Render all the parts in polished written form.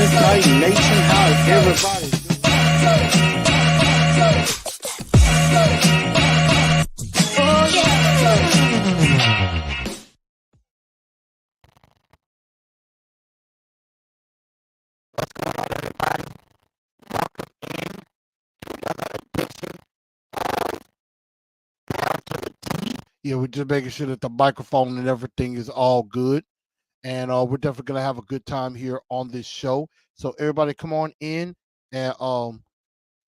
Titan Nation. How's everybody doing? Oh, yeah. What's going on, everybody? Welcome in to another edition of Down to the T. Yeah, we're just making sure that the microphone and everything is all good. And we're definitely gonna have a good time here on this show. So everybody, come on in, and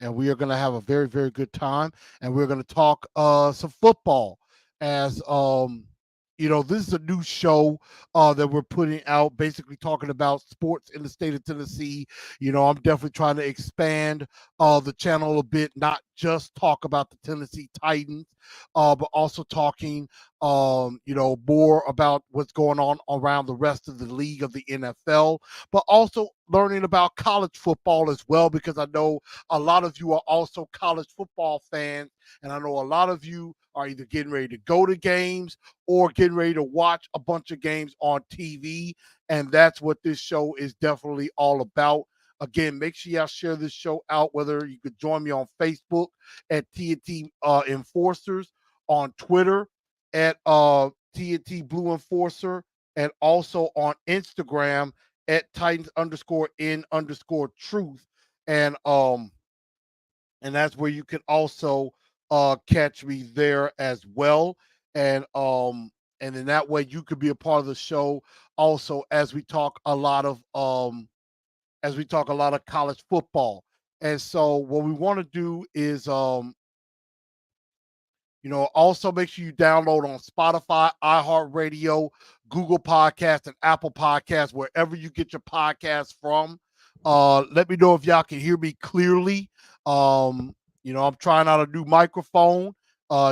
we are gonna have a very very good time, and we're gonna talk some football. As this is a new show that we're putting out, basically talking about sports in the state of Tennessee. I'm definitely trying to expand the channel a bit, not just talk about the Tennessee Titans, but also talking more about what's going on around the rest of the league of the NFL, but also learning about college football as well, because I know a lot of you are also college football fans, and I know a lot of you are either getting ready to go to games or getting ready to watch a bunch of games on TV, and that's what this show is definitely all about. Again, make sure y'all share this show out, whether you could join me on Facebook at TNT Enforcers, on Twitter at TNT Blue Enforcer, and also on Instagram at Titans_in_truth. And that's where you can also catch me there as well. And in that way you could be a part of the show also, as we talk a lot of college football. And so what we want to do is also make sure you download on Spotify, iHeartRadio, Google Podcasts, and Apple Podcasts, wherever you get your podcasts from. Let me know if y'all can hear me clearly. I'm trying out a new microphone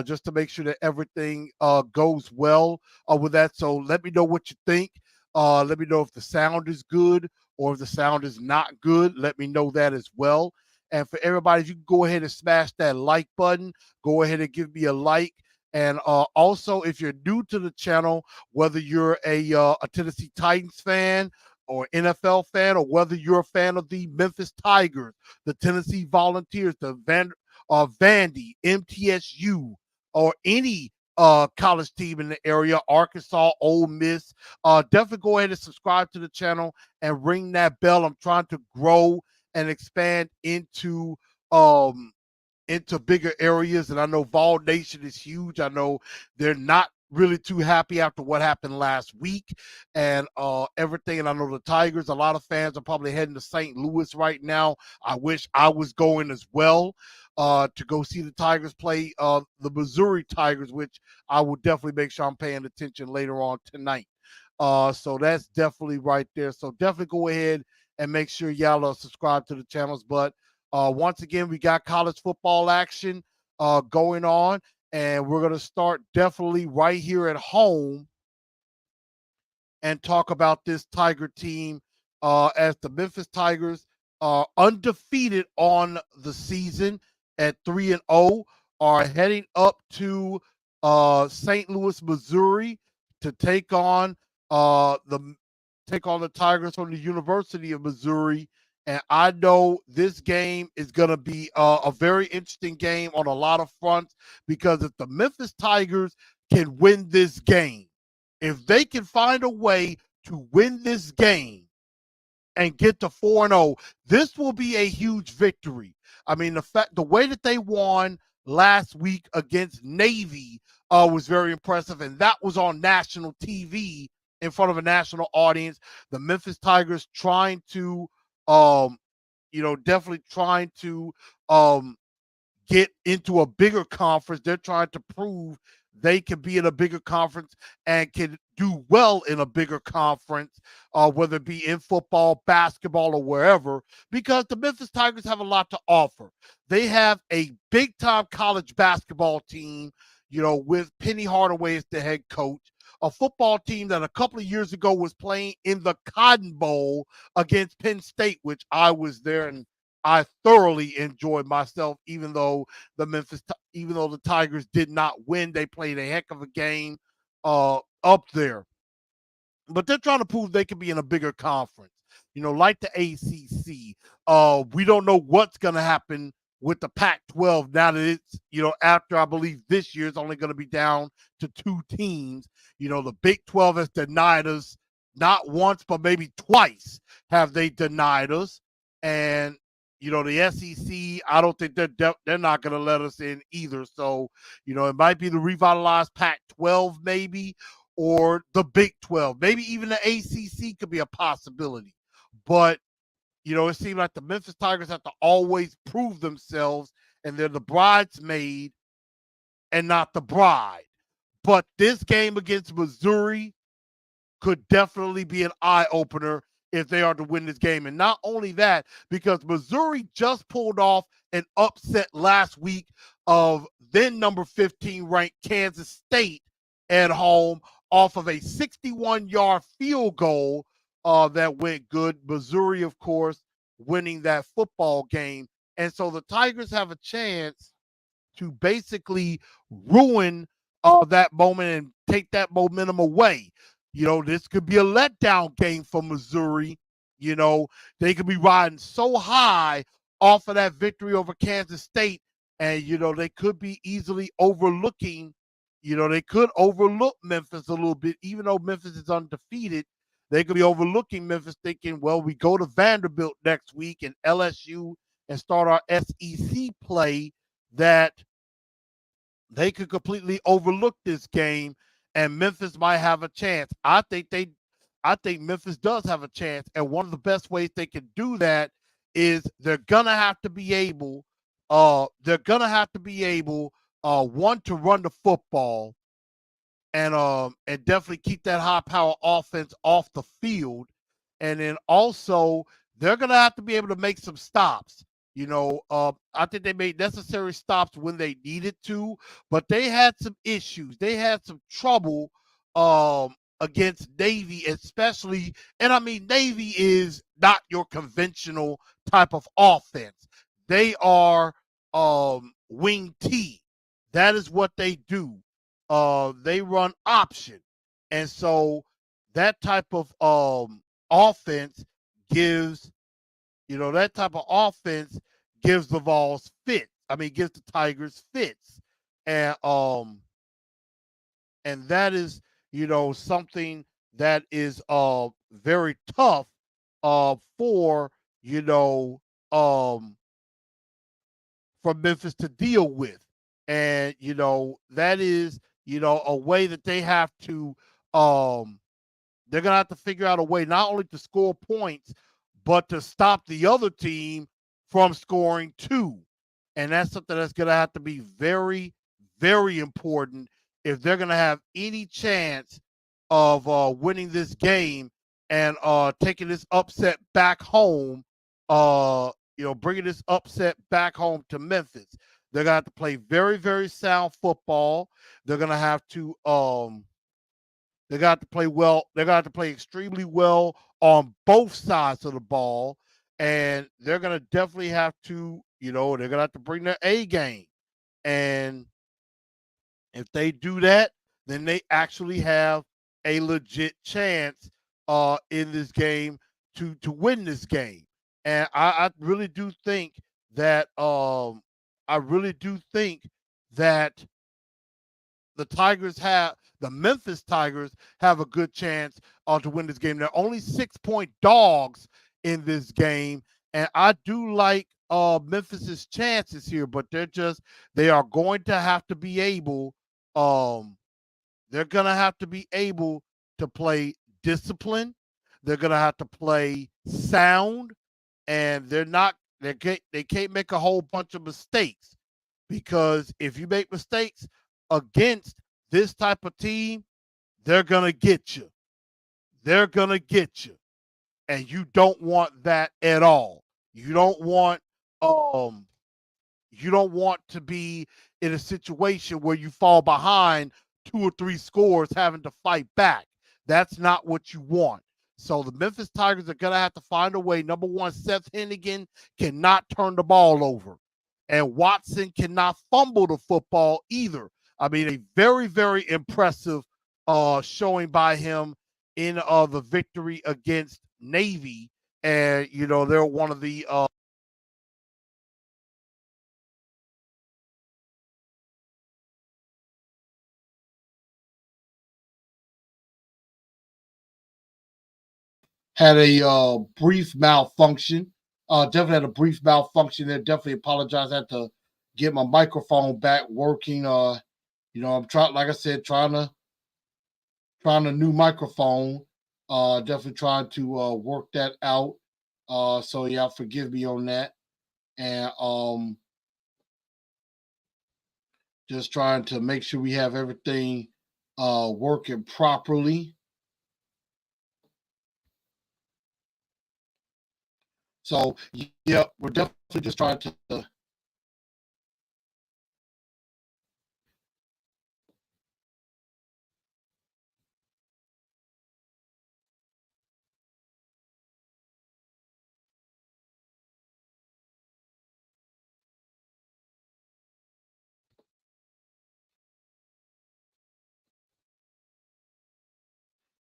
just to make sure that everything goes well with that. So let me know what you think. Let me know if the sound is good or if the sound is not good. Let me know that as well. And for everybody, if you can go ahead and smash that like button, go ahead and give me a like. And also, if you're new to the channel, whether you're a Tennessee Titans fan or NFL fan, or whether you're a fan of the Memphis Tigers, the Tennessee Volunteers, the Vandy, MTSU, or any college team in the area, Arkansas, Ole Miss, definitely go ahead and subscribe to the channel and ring that bell. I'm trying to grow and expand into bigger areas. And I know Vol Nation is huge. I know they're not really too happy after what happened last week and everything. And I know the Tigers, a lot of fans are probably heading to St. Louis right now. I wish I was going as well to go see the Tigers play the Missouri Tigers, which I will definitely make sure I'm paying attention later on tonight. So that's definitely right there. So definitely go ahead and make sure y'all subscribe to the channels. But once again, we got college football action going on, and we're going to start definitely right here at home and talk about this Tiger team as the Memphis Tigers are undefeated on the season at 3-0, are heading up to St. Louis, Missouri to take on the Tigers from the University of Missouri. And I know this game is going to be a very interesting game on a lot of fronts, because if the Memphis Tigers can win this game, if they can find a way to win this game and get to 4-0, this will be a huge victory. I mean, the way that they won last week against Navy was very impressive, and that was on national TV in front of a national audience. The Memphis Tigers trying to, definitely trying to get into a bigger conference. They're trying to prove they can be in a bigger conference and can do well in a bigger conference, whether it be in football, basketball, or wherever, because the Memphis Tigers have a lot to offer. They have a big-time college basketball team, with Penny Hardaway as the head coach, a football team that a couple of years ago was playing in the Cotton Bowl against Penn State, which I was there and I thoroughly enjoyed myself, even though the Tigers did not win. They played a heck of a game up there. But they're trying to prove they can be in a bigger conference. like the ACC. We don't know what's going to happen with the Pac-12 now that it's, after I believe this year it's only going to be down to 2 teams. The Big 12 has denied us not once, but maybe twice have they denied us. And, the SEC, I don't think they're not going to let us in either. So, it might be the revitalized Pac-12 maybe, or the Big 12. Maybe even the ACC could be a possibility. But, it seems like the Memphis Tigers have to always prove themselves, and they're the bridesmaid and not the bride. But this game against Missouri could definitely be an eye-opener if they are to win this game. And not only that, because Missouri just pulled off an upset last week of then number 15 ranked Kansas State at home off of a 61-yard field goal that went good. Missouri, of course, winning that football game. And so the Tigers have a chance to basically ruin that moment and take that momentum away. This could be a letdown game for Missouri. They could be riding so high off of that victory over Kansas State, and, they could be easily overlooking, they could overlook Memphis a little bit, even though Memphis is undefeated. They could be overlooking Memphis thinking, well, we go to Vanderbilt next week and LSU and start our SEC play, that they could completely overlook this game and Memphis might have a chance. I think Memphis does have a chance, and one of the best ways they can do that is they're gonna have to be able, one, to run the football, and definitely keep that high power offense off the field. And then also they're gonna have to be able to make some stops. I think they made necessary stops when they needed to, but they had some issues. They had some trouble against Navy, especially. And I mean, Navy is not your conventional type of offense. They are wing T. That is what they do. They run option, and so that type of offense gives gives the Vols fit. I mean, gives the Tigers fits, and that is something that is very tough for for Memphis to deal with. And, that is, a way that they have to, they're going to have to figure out a way not only to score points, but to stop the other team from scoring too. And that's something that's going to have to be very, very important if they're going to have any chance of winning this game and taking this upset back home, bringing this upset back home to Memphis. They're going to have to play very, very sound football. They're going to have to they got to play well. They got to play extremely well on both sides of the ball, and they're going to definitely have to, they're going to have to bring their A game. And if they do that, then they actually have a legit chance in this game to win this game. And I really do think that the Memphis Tigers have a good chance to win this game. They're only 6-point dogs in this game, and I do like Memphis's chances here, but they are going to have to be able they're going to have to be able to play discipline. They're going to have to play sound, and they can't make a whole bunch of mistakes, because if you make mistakes against this type of team, they're going to get you. They're going to get you. And you don't want that at all. You don't want to be in a situation where you fall behind 2 or 3 scores having to fight back. That's not what you want. So the Memphis Tigers are going to have to find a way. Number one, Seth Hennigan cannot turn the ball over. And Watson cannot fumble the football either. I mean, a very, very impressive showing by him in the victory against Navy. and they're one of the had a brief malfunction. Definitely had a brief malfunction there. Definitely apologize. I had to get my microphone back working. I'm trying, like I said, trying a new microphone. Definitely trying to work that out. So yeah, forgive me on that. And just trying to make sure we have everything working properly. So yeah, we're definitely just trying to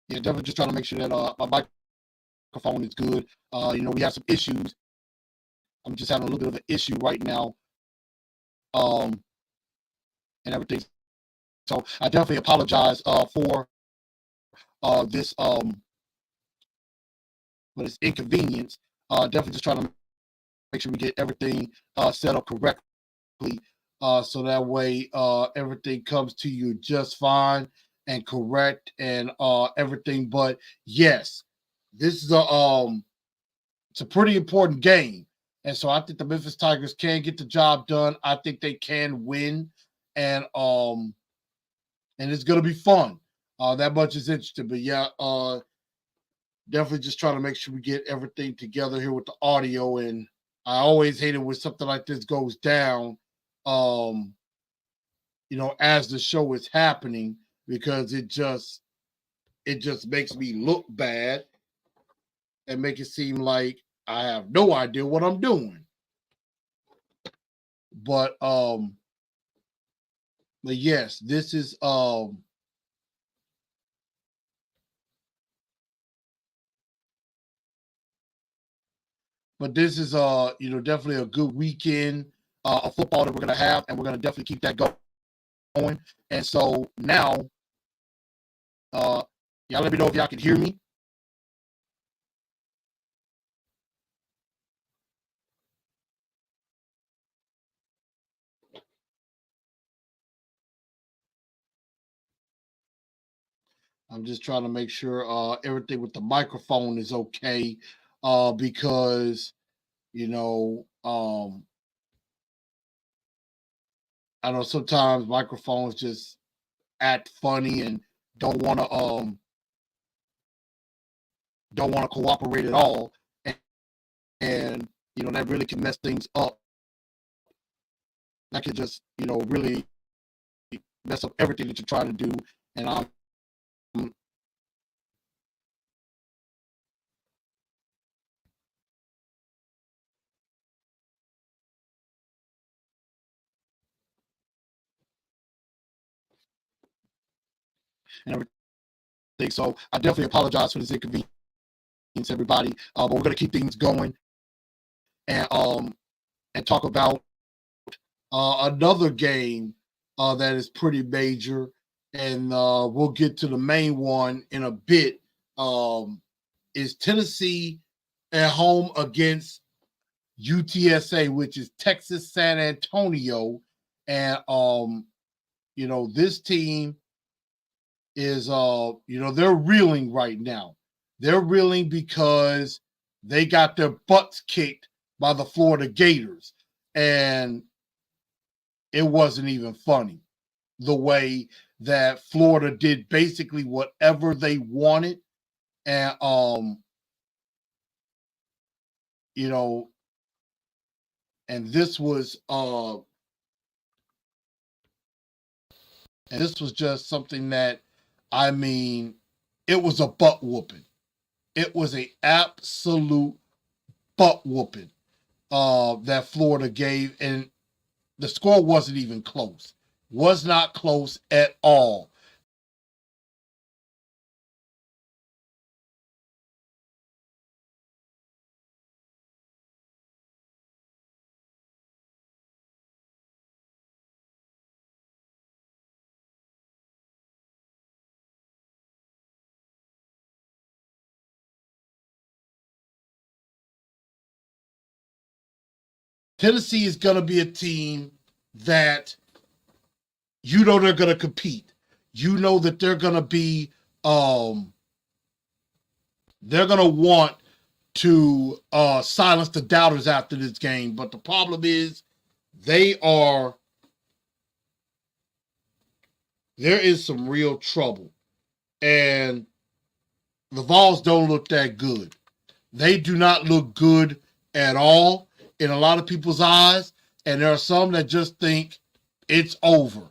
definitely just trying to make sure that my microphone is good. We have some issues. I'm just having a little bit of an issue right now, and everything. So I definitely apologize for this for this inconvenience. Definitely just trying to make sure we get everything set up correctly, so that way everything comes to you just fine and correct and everything. But yes, this is it's a pretty important game. And so I think the Memphis Tigers can get the job done. I think they can win. And it's gonna be fun. That much is interesting. But yeah, definitely just trying to make sure we get everything together here with the audio. And I always hate it when something like this goes down, um, as the show is happening, because it just makes me look bad and make it seem like I have no idea what I'm doing. But but yes, this is but this is definitely a good weekend of football that we're gonna have, and we're gonna definitely keep that going. And so now, y'all let me know if y'all can hear me. I'm just trying to make sure everything with the microphone is okay, because you know I know sometimes microphones just act funny and don't want to um don't want to cooperate at all, and that really can mess things up. That could just really mess up everything that you're trying to do. And and everything. So I definitely apologize for this inconvenience, everybody. But we're gonna keep things going and talk about another game that is pretty major, and we'll get to the main one in a bit. Is Tennessee at home against UTSA, which is Texas San Antonio, and this team is they're reeling right now. They're reeling because they got their butts kicked by the Florida Gators, and it wasn't even funny the way that Florida did basically whatever they wanted. And you know and this was just something that, I mean, it was a butt whooping. It was a absolute butt whooping that Florida gave, and the score wasn't even close. Was not close at all. Tennessee is going to be a team that you know they're going to compete. You know that they're going to be, they're going to want to silence the doubters after this game. But the problem is there is some real trouble. And the Vols don't look that good. They do not look good at all in a lot of people's eyes. And there are some that just think it's over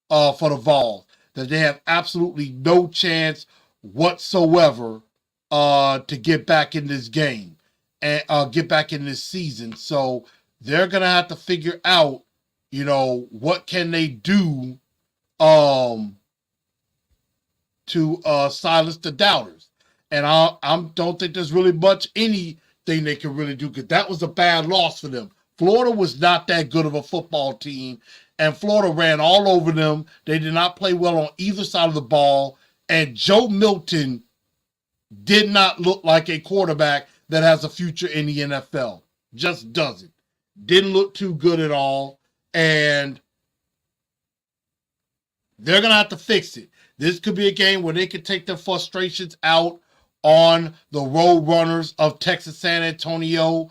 for the Vols, that they have absolutely no chance whatsoever to get back in this game and get back in this season. So they're going to have to figure out, what can they do to silence the doubters. And I don't think there's really much anything they can really do, because that was a bad loss for them. Florida was not that good of a football team, and Florida ran all over them. They did not play well on either side of the ball, and Joe Milton did not look like a quarterback that has a future in the NFL. Just doesn't. Didn't look too good at all, and they're going to have to fix it. This could be a game where they could take their frustrations out on the road runners of Texas San Antonio,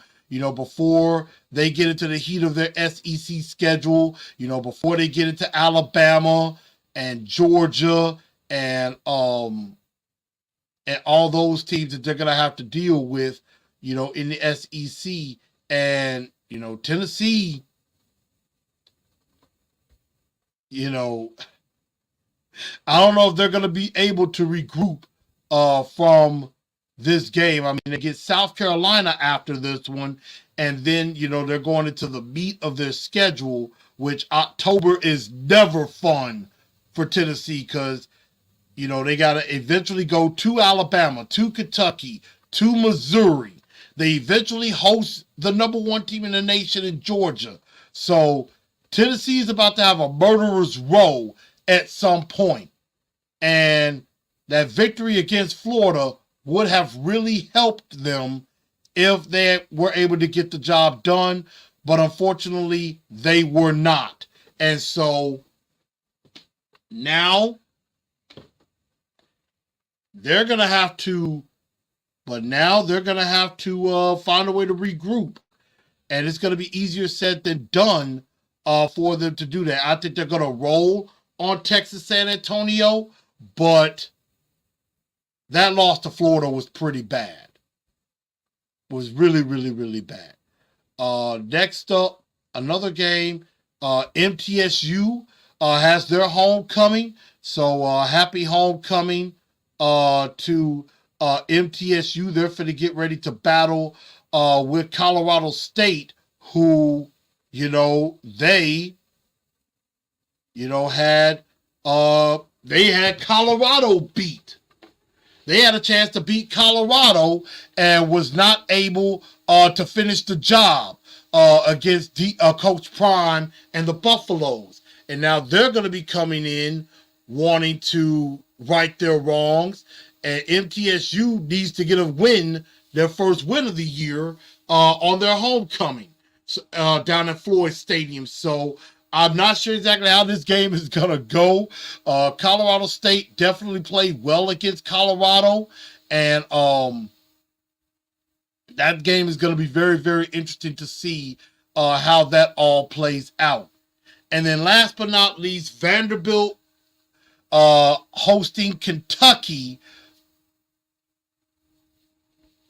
before they get into the heat of their SEC schedule, before they get into Alabama and Georgia and all those teams that they're going to have to deal with, in the SEC. And, Tennessee, I don't know if they're going to be able to regroup from this game. I mean, they get South Carolina after this one, and then, they're going into the meat of their schedule, which October is never fun for Tennessee, because, they got to eventually go to Alabama, to Kentucky, to Missouri. They eventually host the number one team in the nation in Georgia. So Tennessee is about to have a murderer's row at some point. And that victory against Florida would have really helped them if they were able to get the job done. But unfortunately, they were not. And so now they're going to have to, find a way to regroup. And it's going to be easier said than done for them to do that. I think they're going to roll on Texas San Antonio, but that loss to Florida was pretty bad. It was really, really, really bad. Next up, another game. MTSU has their homecoming. So happy homecoming to MTSU. They're going to get ready to battle with Colorado State, who, they had Colorado beat. They had a chance to beat Colorado and was not able to finish the job against Coach Prime and the Buffaloes. And now they're going to be coming in wanting to right their wrongs. And MTSU needs to get a win, their first win of the year, on their homecoming down at Floyd Stadium. So I'm not sure exactly how this game is going to go. Colorado State definitely played well against Colorado. And that game is going to be very, very interesting to see how that all plays out. And then last but not least, Vanderbilt hosting Kentucky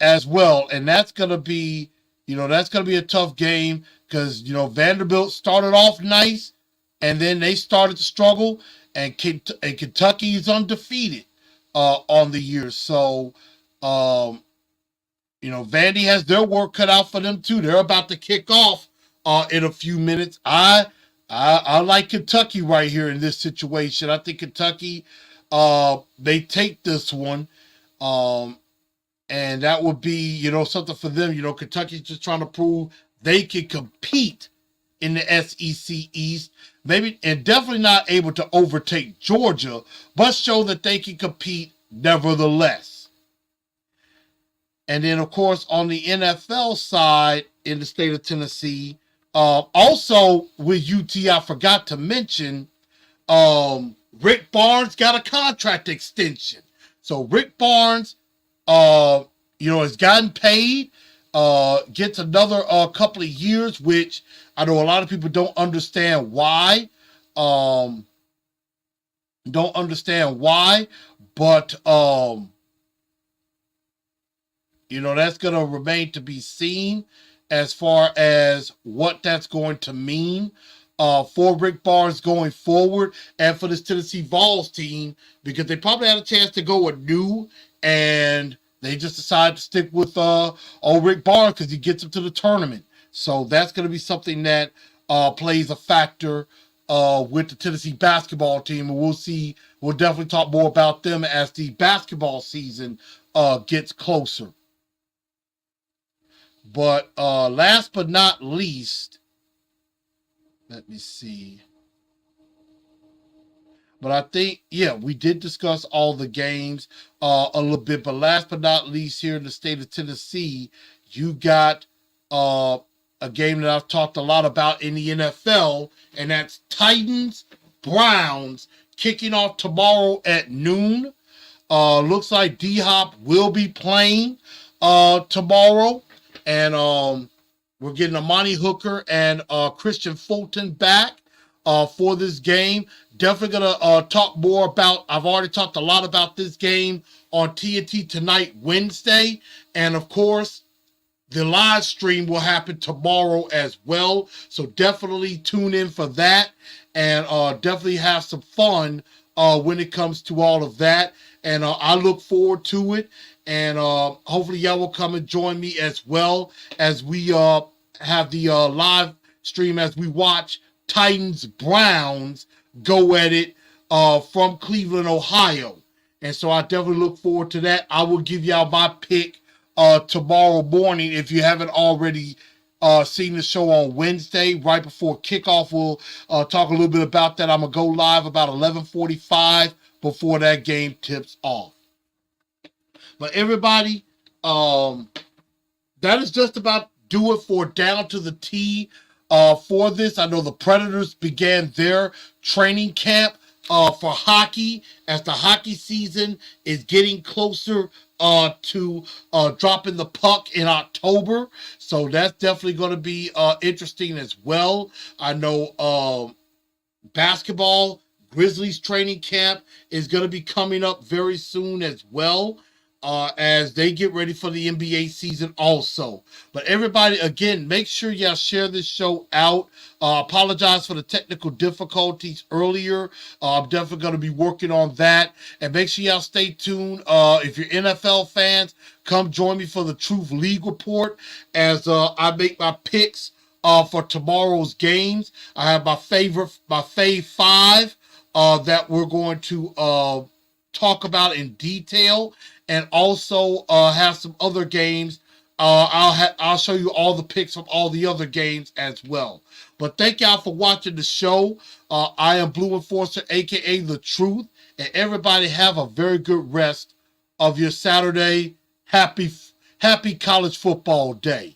as well. And that's going to be, a tough game, because, Vanderbilt started off nice, and then they started to struggle, and Kentucky is undefeated on the year. So, Vandy has their work cut out for them too. They're about to kick off in a few minutes. I like Kentucky right here in this situation. I think Kentucky, they take this one. And that would be, something for them. Kentucky's just trying to prove they can compete in the SEC East. Maybe, and definitely not able to overtake Georgia, but show that they can compete nevertheless. And then, of course, on the NFL side in the state of Tennessee, Also with UT, I forgot to mention, Rick Barnes got a contract extension. So Rick Barnes, has gotten paid, gets another couple of years, which I know a lot of people don't understand why. Don't understand why, but that's going to remain to be seen as far as what that's going to mean for Rick Barnes going forward and for this Tennessee Vols team, because they probably had a chance to go anew, and they just decided to stick with old Rick Barnes because he gets them to the tournament. So that's going to be something that plays a factor with the Tennessee basketball team, and we'll definitely talk more about them as the basketball season gets closer. But last but not least, let me see. But I think, we did discuss all the games a little bit. But last but not least, here in the state of Tennessee, you got a game that I've talked a lot about in the NFL, and that's Titans Browns kicking off tomorrow at noon. Looks like D-Hop will be playing tomorrow. And we're getting Amani Hooker and Christian Fulton back for this game. Definitely going to talk more about, I've already talked a lot about this game on TNT tonight, Wednesday. And of course, the live stream will happen tomorrow as well. So definitely tune in for that, and definitely have some fun when it comes to all of that. And I look forward to it. And hopefully y'all will come and join me as well as we have the live stream as we watch Titans Browns go at it from Cleveland, Ohio. And so I definitely look forward to that. I will give y'all my pick tomorrow morning. If you haven't already seen the show on Wednesday, right before kickoff, we'll talk a little bit about that. I'm going to go live about 11:45 before that game tips off. But everybody, that is just about do it for Down to the T for this. I know the Predators began their training camp for hockey as the hockey season is getting closer to dropping the puck in October. So that's definitely going to be interesting as well. I know basketball, Grizzlies training camp is going to be coming up very soon as well. As they get ready for the NBA season also. But everybody, again, make sure y'all share this show out. Apologize for the technical difficulties earlier. I'm definitely going to be working on that. And make sure y'all stay tuned. If you're NFL fans, come join me for the Truth League Report as I make my picks for tomorrow's games. I have my fave five that we're going to talk about in detail, and also have some other games. I'll show you all the picks from all the other games as well. But thank y'all for watching the show. I am Blue Enforcer, aka The Truth, and everybody have a very good rest of your Saturday. Happy college football day.